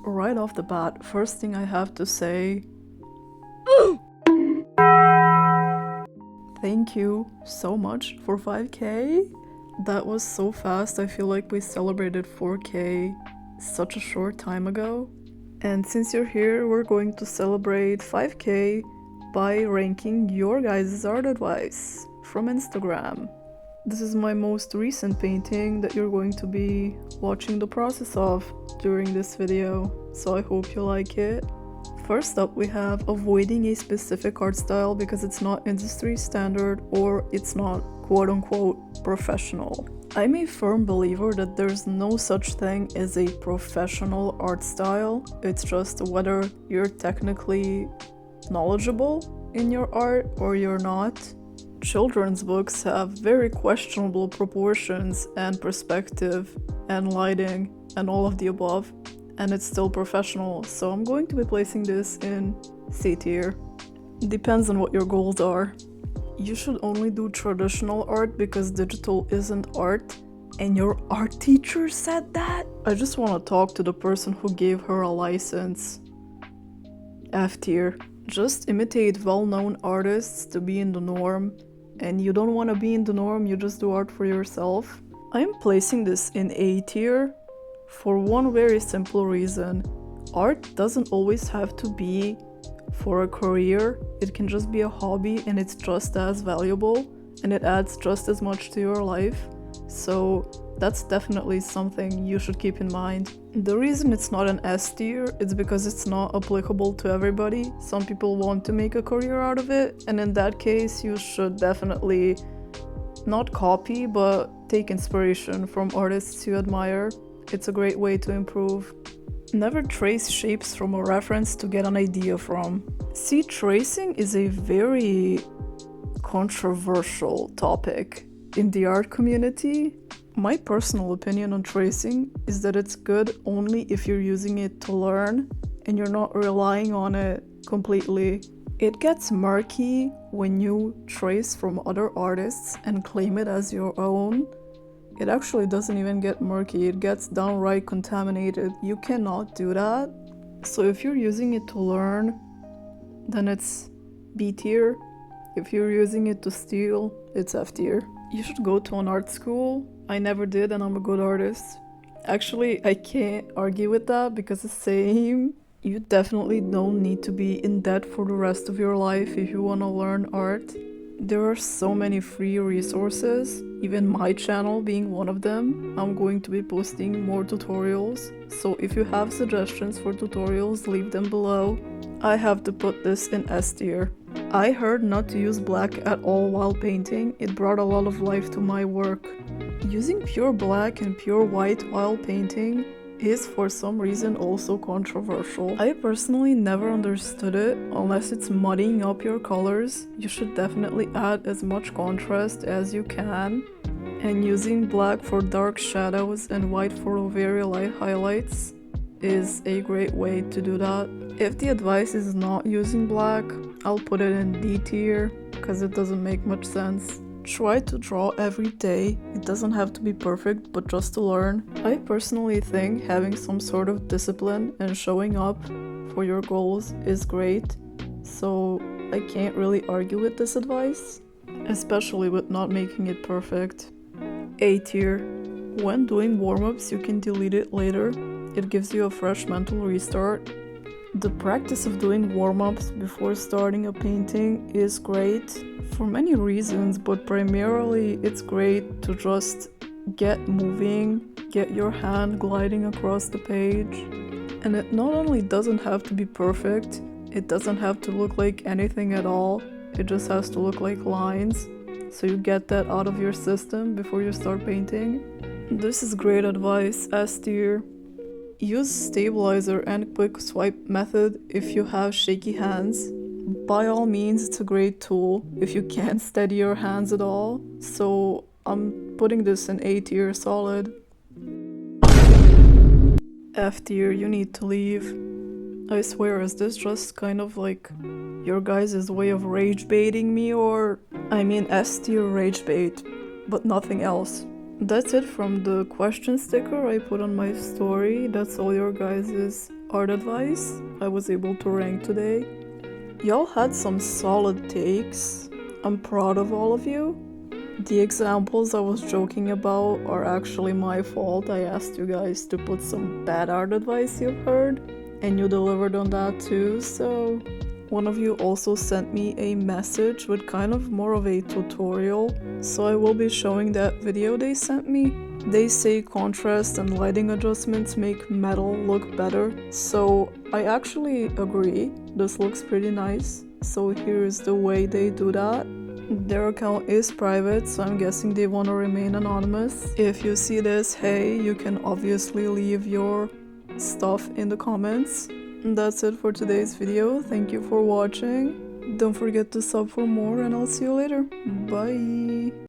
Right off the bat, first thing I have to say, thank you so much for 5k. That was so fast. I feel like we celebrated 4k such a short time ago. And since you're here, we're going to celebrate 5k by ranking your guys' art advice from Instagram. This is my most recent painting that you're going to be watching the process of during this video, so I hope you like it. First up, we have avoiding a specific art style because it's not industry standard or it's not quote-unquote professional. I'm a firm believer that there's no such thing as a professional art style. It's just whether you're technically knowledgeable in your art or you're not. Children's books have very questionable proportions and perspective and lighting and all of the above, and it's still professional, so I'm going to be placing this in C tier. Depends on what your goals are. You should only do traditional art because digital isn't art, and your art teacher said that? I just want to talk to the person who gave her a license. F tier. Just imitate well-known artists to be in the norm, and you don't want to be in the norm, you just do art for yourself. I'm placing this in A tier for one very simple reason. Art doesn't always have to be for a career, it can just be a hobby and it's just as valuable and it adds just as much to your life. So that's definitely something you should keep in mind. The reason it's not an S tier is because it's not applicable to everybody. Some people want to make a career out of it, and in that case you should definitely not copy but take inspiration from artists you admire. It's a great way to improve. Never trace shapes from a reference to get an idea from. See, tracing is a very controversial topic in the art community. My personal opinion on tracing is that it's good only if you're using it to learn and you're not relying on it completely. It gets murky when you trace from other artists and claim it as your own. It actually doesn't even get murky, it gets downright contaminated. You cannot do that. So if you're using it to learn, then it's B tier. If you're using it to steal, it's F tier. You should go to an art school. I never did and I'm a good artist. Actually, I can't argue with that because the same. You definitely don't need to be in debt for the rest of your life if you want to learn art. There are so many free resources, even my channel being one of them. I'm going to be posting more tutorials, so if you have suggestions for tutorials, leave them below. I have to put this in S tier. I heard not to use black at all while painting. It brought a lot of life to my work. Using pure black and pure white while painting is for some reason also controversial. I personally never understood it. Unless it's muddying up your colors, you should definitely add as much contrast as you can. And using black for dark shadows and white for very light highlights is a great way to do that. If the advice is not using black, I'll put it in D tier because it doesn't make much sense. Try to draw every day. It doesn't have to be perfect, but just to learn. I personally think having some sort of discipline and showing up for your goals is great, so I can't really argue with this advice, especially with not making it perfect. A tier. When doing warm-ups, you can delete it later. It gives you a fresh mental restart. The practice of doing warm-ups before starting a painting is great for many reasons, but primarily it's great to just get moving, get your hand gliding across the page. And it not only doesn't have to be perfect, it doesn't have to look like anything at all, it just has to look like lines, so you get that out of your system before you start painting. This is great advice, S tier. Use stabilizer and quick swipe method if you have shaky hands. By all means, it's a great tool if you can't steady your hands at all. So I'm putting this in A tier solid. F tier, you need to leave. I swear, is this just kind of like your guys' way of rage baiting me, or I mean S tier rage bait, but nothing else. That's it from the question sticker I put on my story. That's all your guys' art advice I was able to rank today. Y'all had some solid takes. I'm proud of all of you. The examples I was joking about are actually my fault. I asked you guys to put some bad art advice you've heard, and you delivered on that too, so... One of you also sent me a message with kind of more of a tutorial, so I will be showing that video they sent me. They say contrast and lighting adjustments make metal look better, so I actually agree. This looks pretty nice. So here's the way they do that. Their account is private, so I'm guessing they want to remain anonymous. If you see this, hey, you can obviously leave your stuff in the comments. That's it for today's video. Thank you for watching. Don't forget to sub for more, and I'll see you later. Bye!